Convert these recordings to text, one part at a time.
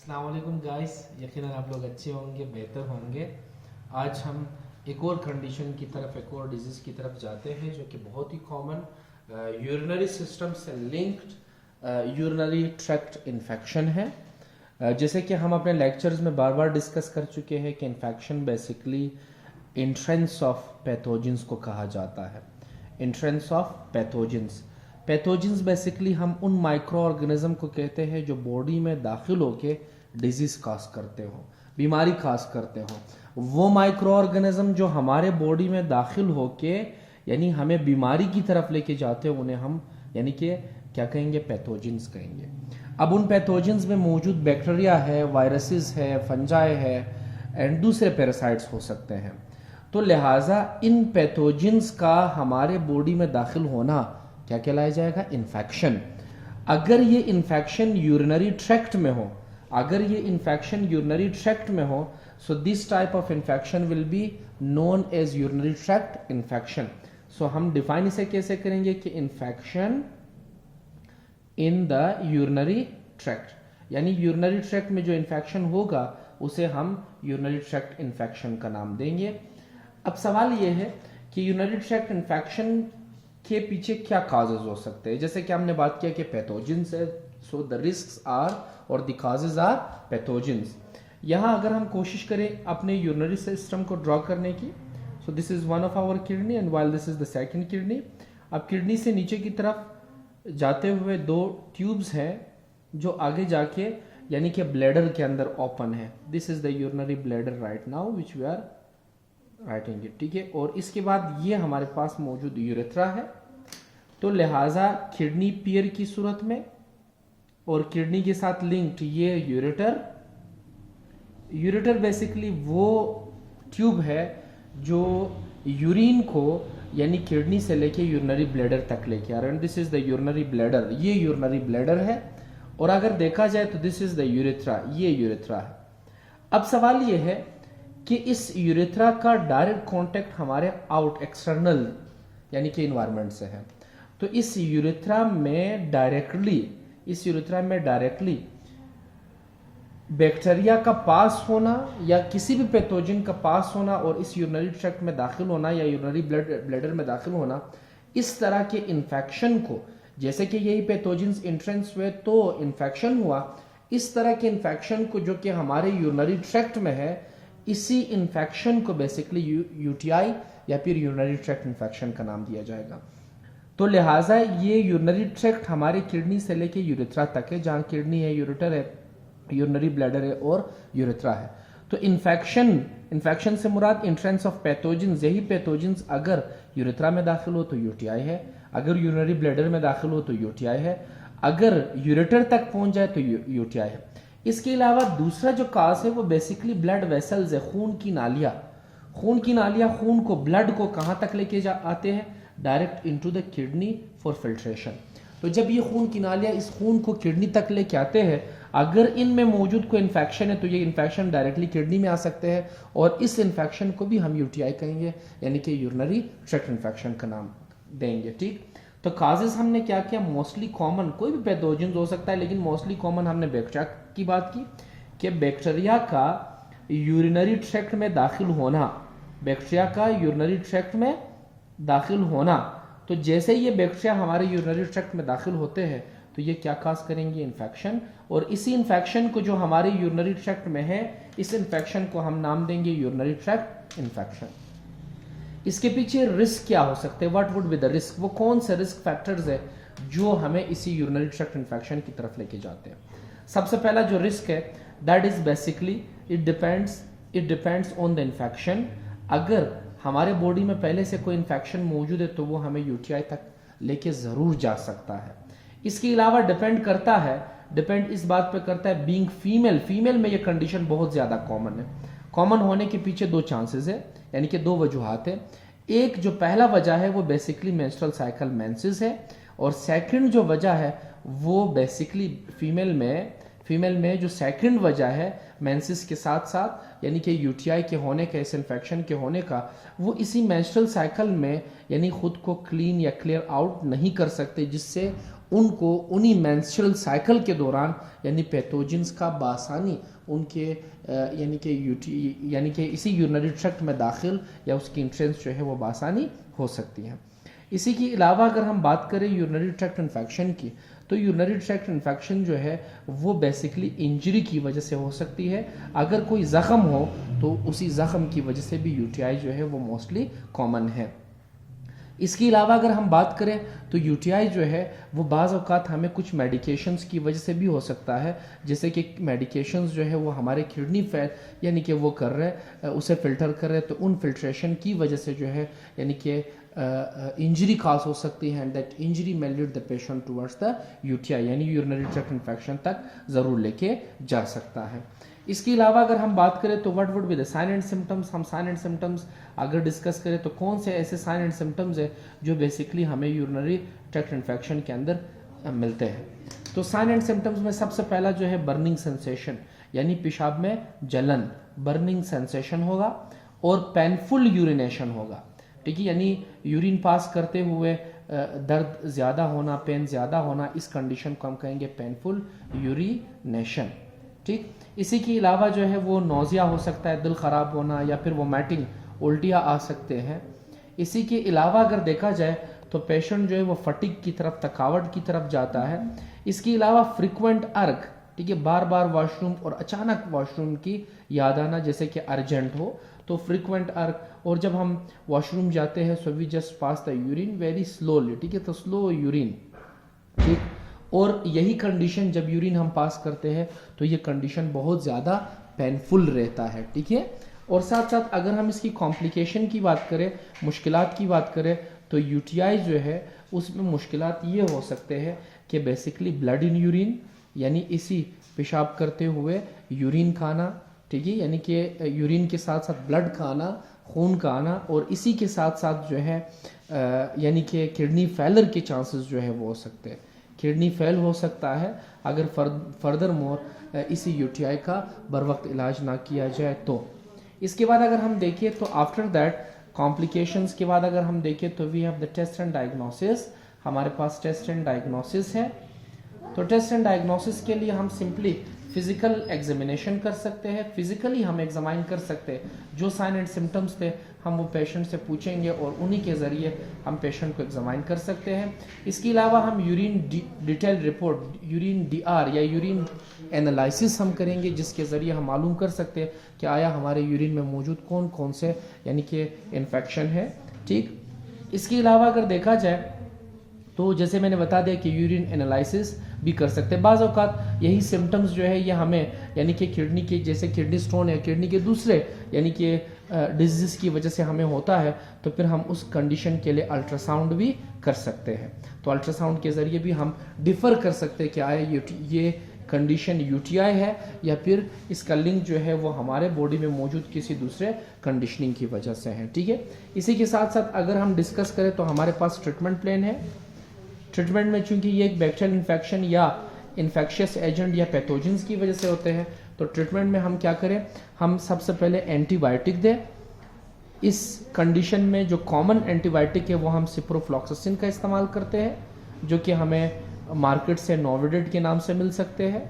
अस्सलाम वालेकुम गाइस, यकीनन आप लोग अच्छे होंगे, बेहतर होंगे। आज हम एक और कंडीशन की तरफ, एक और डिजीज़ की तरफ जाते हैं जो कि बहुत ही कॉमन यूरिनरी सिस्टम से लिंक्ड यूरिनरी ट्रैक्ट इन्फेक्शन है। जैसे कि हम अपने लेक्चर्स में बार बार डिस्कस कर चुके हैं कि infection basically entrance of pathogens को कहा जाता है। Entrance of pathogens pathogens basically हम उन माइक्रो ऑर्गेनिज्म को कहते हैं जो बॉडी में दाखिल होके डिजीज काज करते हो, बीमारी काज करते हो। वो माइक्रो ऑर्गेनिज्म जो हमारे बॉडी में दाखिल होके यानी हमें बीमारी की तरफ लेके जाते हो, उन्हें हम यानी कि क्या कहेंगे, पैथोजेंस कहेंगे। अब उन पैथोजेंस में मौजूद बैक्टीरिया है, वायरसेस है, फंजाई है एंड दूसरे पैरासाइट्स हो सकते हैं। तो लिहाजा इन पैथोजेंस का हमारे बॉडी में दाखिल होना क्या कहलाया जाएगा, इन्फेक्शन। अगर ये इन्फेक्शन यूरिनरी ट्रैक्ट में हो, अगर ये इन्फेक्शन यूरिनरी ट्रैक्ट में हो, so this type of infection will be known as urinary tract infection. So हम डिफाइन इसे कैसे करेंगे कि infection in the urinary tract, यानी यूरिनरी ट्रैक्ट में जो इन्फेक्शन होगा उसे हम यूरिनरी ट्रैक्ट इन्फेक्शन का नाम देंगे। अब सवाल यह है कि यूरिनरी ट्रैक्ट इन्फेक्शन के पीछे क्या काजेज हो सकते हैं। जैसे कि हमने बात किया कि पैथोजेंस है, सो द रिस्क्स आर और द काजेज आर पैथोजेंस। यहाँ अगर हम कोशिश करें अपने यूरिनरी सिस्टम को ड्रॉ करने की, so this is one of our kidney and while this is the second kidney. अब किडनी से नीचे की तरफ जाते हुए दो ट्यूब्स हैं जो आगे जाके यानी कि ब्लैडर के अंदर ओपन है। This is the urinary bladder right now which we are writing it, ठीक है। और इसके बाद ये हमारे पास मौजूद यूरेथ्रा है। तो लिहाजा किडनी पियर की सूरत में और किडनी के साथ लिंक्ड ये यूरेटर, यूरेटर बेसिकली वो ट्यूब है जो यूरिन को यानी किडनी से लेके यूरिनरी ब्लैडर तक लेके आ रहा है। This is the urinary bladder, ये यूरिनरी ब्लैडर है। और अगर देखा जाए तो दिस इज द यूरेथ्रा, ये यूरेथ्रा है। अब सवाल ये है कि इस यूरेथ्रा का डायरेक्ट कांटेक्ट हमारे आउट एक्सटर्नल यानी कि इन्वायरमेंट से है। तो इस यूरेथ्रा में डायरेक्टली बैक्टीरिया का पास होना या किसी भी पैथोजन का पास होना और इस यूरिनरी ट्रैक्ट में दाखिल होना या यूरिनरी ब्लैडर में दाखिल होना, इस तरह के इन्फेक्शन को, जैसे कि यही पैथोजेंस इंट्रेंस हुए तो इन्फेक्शन हुआ, इस तरह के इन्फेक्शन को जो कि हमारे यूरिनरी ट्रैक्ट में है, इसी इन्फेक्शन को बेसिकली यूटीआई या फिर यूरिनरी ट्रैक्ट इन्फेक्शन का नाम दिया जाएगा। तो लिहाजा ये यूरिनरी ट्रैक्ट हमारे किडनी से लेके यूरेथ्रा तक है, जहां किडनी है, यूरेटर है, यूरिनरी ब्लैडर है और यूरेथ्रा है। तो इन्फेक्शन से मुराद इंट्रेंस ऑफ पैथोजेंस, यही पैथोजेंस अगर यूरेथ्रा में दाखिल हो तो यूटीआई है, अगर यूरिनरी ब्लैडर में दाखिल हो तो यूटीआई है, अगर यूरेटर तक पहुंच जाए तो यूटीआई है। इसके अलावा दूसरा जो काज है वो बेसिकली ब्लड वेसल्स है, खून की नालियां। खून को, ब्लड को कहां तक लेके आते हैं, direct into the kidney for filtration. तो जब ये खून की नालियां इस खून को किडनी तक लेके आते हैं, अगर इनमें मौजूद कोई इन्फेक्शन है तो ये इन्फेक्शन डायरेक्टली किडनी में आ सकते हैं और इस इन्फेक्शन को भी हम यूटीआई कहेंगे, यानी कि यूरिनरी ट्रैक्ट इन्फेक्शन का नाम देंगे, ठीक। तो काजेस हमने क्या किया, मोस्टली कॉमन कोई भी पैथोजेंस हो सकता है, लेकिन मोस्टली कॉमन हमने बैक्टीरिया की बात की कि बैक्टीरिया का यूरिनरी ट्रैक्ट में दाखिल होना, बैक्टीरिया का यूरिनरी ट्रैक्ट में दाखिल होना। तो जैसे ये बैक्टीरिया हमारे यूरिनरी ट्रैक्ट में दाखिल होते हैं तो ये क्या काज करेंगे, इन्फेक्शन। और इसी इन्फेक्शन को जो हमारे यूरिनरी ट्रैक्ट में है, इस इन्फेक्शन को हम नाम देंगे यूरिनरी ट्रैक्ट इन्फेक्शन। इसके पीछे रिस्क क्या हो सकते हैं, what would be the risk, वो कौन से रिस्क फैक्टर्स है जो हमें इसी यूरिनरी ट्रैक्ट इन्फेक्शन की तरफ लेके जाते हैं। सबसे पहला जो रिस्क है that is basically it depends on the infection. अगर हमारे बॉडी में पहले से कोई इन्फेक्शन मौजूद है तो वो हमें यूटीआई तक लेके जरूर जा सकता है। इसके अलावा डिपेंड इस बात पे करता है बीइंग फीमेल में ये कंडीशन बहुत ज्यादा कॉमन है। कॉमन होने के पीछे दो चांसेस है, यानी कि दो वजूहात है। एक जो पहला वजह है वो बेसिकली मेंस्ट्रुअल साइकिल मेंसेस है, और सेकंड जो वजह है वो बेसिकली फीमेल में जो सेकंड वजह है मेंसेस के साथ साथ यानी कि यूटीआई के होने का, इस इन्फेक्शन के होने का, वो इसी मेंस्ट्रुअल साइकिल में यानी खुद को क्लीन या क्लियर आउट नहीं कर सकते, जिससे उनको उन्हीं मेंस्ट्रुअल साइकिल के दौरान यानी पैथोजेंस का बासानी उनके यानी कि इसी यूरिनरी ट्रैक्ट में दाखिल या उसकी इंट्रेंस जो है वो बासानी हो सकती है। इसी के अलावा अगर हम बात करें यूरिनरी ट्रैक्ट इन्फेक्शन की, तो यूरिनरी ट्रैक्ट इन्फेक्शन जो है वो बेसिकली इंजरी की वजह से हो सकती है। अगर कोई ज़ख़म हो तो उसी ज़ख़म की वजह से भी यूटीआई जो है वो मोस्टली कॉमन है। इसके अलावा अगर हम बात करें तो यूटीआई जो है वो बाज़ औक़ात हमें कुछ मेडिकेशंस की वजह से भी हो सकता है, जैसे कि मेडिकेशंस जो है वो हमारे किडनी फेल यानी कि वो कर रहे हैं उसे फ़िल्टर कर रहे हैं, तो उन फिल्ट्रेशन की वजह से जो है यानी कि इंजरी काज हो सकती है, and that injury may lead the patient towards the UTI यानी यूरिनरी ट्रैक्ट इन्फेक्शन तक ज़रूर लेके जा सकता है। इसके अलावा अगर हम बात करें तो what would be the sign and symptoms, हम साइन एंड सिम्टम्स अगर डिस्कस करें तो कौन से ऐसे साइन एंड सिम्टम्स है जो बेसिकली हमें यूरिनरी ट्रैक्ट इन्फेक्शन के अंदर मिलते हैं। तो साइन एंड सिम्टम्स में सबसे पहला जो है बर्निंग सेंसेशन, यानी पेशाब में जलन, बर्निंग सेंसेशन होगा और पेनफुल यूरिनेशन होगा, ठीक है, यानी यूरिन पास करते हुए दर्द ज़्यादा होना, पेन ज़्यादा होना, इस कंडीशन को हम कहेंगे पेनफुल यूरिनेशन, ठीक। इसी के अलावा जो है वो नोज़िया हो सकता है, दिल ख़राब होना या फिर वोमिटिंग, उल्टियाँ आ सकते हैं। इसी के अलावा अगर देखा जाए तो पेशेंट जो है वो फटीग की तरफ, थकावट की तरफ जाता है। इसके अलावा फ्रिक्वेंट अर्क, ठीक है, बार बार वॉशरूम और अचानक वॉशरूम की याद आना जैसे कि अर्जेंट हो, तो फ्रिक्वेंट अर्क। और जब हम वॉशरूम जाते हैं so we just pass the urine very slowly, ठीक है, तो स्लो यूरिन, ठीक। और यही कंडीशन जब यूरिन हम पास करते हैं तो ये कंडीशन बहुत ज़्यादा पेनफुल रहता है, ठीक है। और साथ साथ अगर हम इसकी कॉम्प्लिकेशन की बात करें, मुश्किलात की बात करें, तो यूटीआई जो है उसमें मुश्किलात ये हो सकते हैं कि बेसिकली ब्लड इन यूरिन, यानी इसी पेशाब करते हुए यूरिन का आना, ठीक है, यानी कि यूरिन के साथ साथ ब्लड का आना, खून का आना, और इसी के साथ साथ जो है यानी कि किडनी फेलर के चांसेस जो है वो हो सकते हैं, किडनी फेल हो सकता है अगर फर्दर मोर इसी यूटीआई का बर वक्त इलाज ना किया जाए तो। इसके बाद अगर हम देखें तो आफ्टर दैट कॉम्प्लिकेशंस के बाद अगर हम देखें तो we have the test and diagnosis, हमारे पास टेस्ट एंड डायग्नोसिस है। तो टेस्ट एंड डायग्नोसिस के लिए हम सिंपली फिजिकल एग्जामिनेशन कर सकते हैं, फिजिकली हम एग्जामाइन कर सकते हैं, जो साइन एंड सिम्टम्स थे हम वो पेशेंट से पूछेंगे और उन्हीं के ज़रिए हम पेशेंट को एग्जामाइन कर सकते हैं। इसके अलावा हम urine detail report, urine DR या यूरिन एनालिसिस हम करेंगे, जिसके ज़रिए हम मालूम कर सकते हैं कि आया हमारे यूरिन में मौजूद कौन कौन से यानी कि इन्फेक्शन है, ठीक। इसके अलावा अगर देखा जाए तो जैसे मैंने बता दिया कि यूरिन एनालिसिस भी कर सकते हैं। बाज़ औक़ात यही सिम्टम्स जो है ये हमें यानी कि किडनी के, जैसे किडनी स्टोन है, किडनी के दूसरे यानी कि डिजीज़ की वजह से हमें होता है, तो फिर हम उस कंडीशन के लिए अल्ट्रासाउंड भी कर सकते हैं। तो अल्ट्रासाउंड के ज़रिए भी हम डिफ़र कर सकते हैं कि आया ये कंडीशन यूटीआई है या फिर इसका लिंक जो है वो हमारे बॉडी में मौजूद किसी दूसरे कंडीशनिंग की वजह से है, ठीक है। इसी के साथ साथ अगर हम डिस्कस करें तो हमारे पास ट्रीटमेंट प्लान है। ट्रीटमेंट में चूंकि ये एक बैक्टीरियल इन्फेक्शन या इन्फेक्शियस एजेंट या पैथोजेंस की वजह से होते हैं, तो ट्रीटमेंट में हम क्या करें, हम सबसे पहले एंटीबायोटिक दें। इस कंडीशन में जो कॉमन एंटीबायोटिक है वो हम सिप्रोफ्लॉक्सासिन का इस्तेमाल करते हैं, जो कि हमें मार्केट से नोविडेट के नाम से मिल सकते हैं,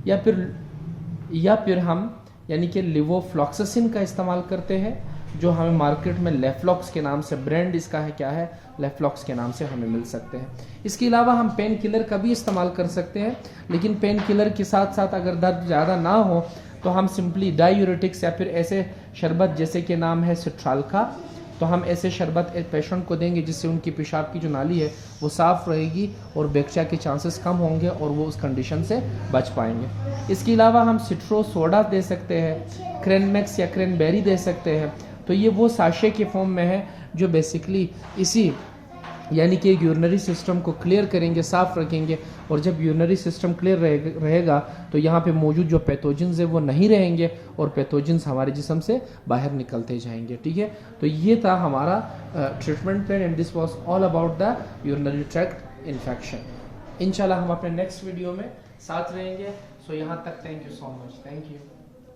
या फिर हम यानी कि लिवोफ्लॉक्सासिन का इस्तेमाल करते हैं, जो हमें मार्केट में लेफ्लॉक्स के नाम से, ब्रांड इसका है क्या है, लेफ्लॉक्स के नाम से हमें मिल सकते हैं। इसके अलावा हम पेन किलर का भी इस्तेमाल कर सकते हैं, लेकिन पेन किलर के साथ साथ अगर दर्द ज़्यादा ना हो तो हम सिंपली डायूरेटिक्स या फिर ऐसे शरबत जैसे कि नाम है सिट्राल्का, तो हम ऐसे शरबत एक पेशेंट को देंगे जिससे उनकी पेशाब की जो नाली है वो साफ़ रहेगी और बैक्टीरिया के चांसेस कम होंगे और वो उस कंडीशन से बच पाएंगे। इसके अलावा हम सिट्रो सोडा दे सकते हैं, क्रैनमैक्स या क्रैनबेरी दे सकते हैं। तो ये वो साशे के फॉर्म में है जो बेसिकली इसी यानी कि यूरिनरी सिस्टम को क्लियर करेंगे, साफ़ रखेंगे, और जब यूरिनरी सिस्टम क्लियर रहेगा तो यहाँ पे मौजूद जो पैथोजेंस है वो नहीं रहेंगे और पैथोजेंस हमारे जिस्म से बाहर निकलते जाएंगे, ठीक है। तो ये था हमारा treatment plan and this was all about the urinary tract infection. इंशाल्लाह हम अपने नेक्स्ट वीडियो में साथ रहेंगे। सो यहाँ तक thank you so much, thank you.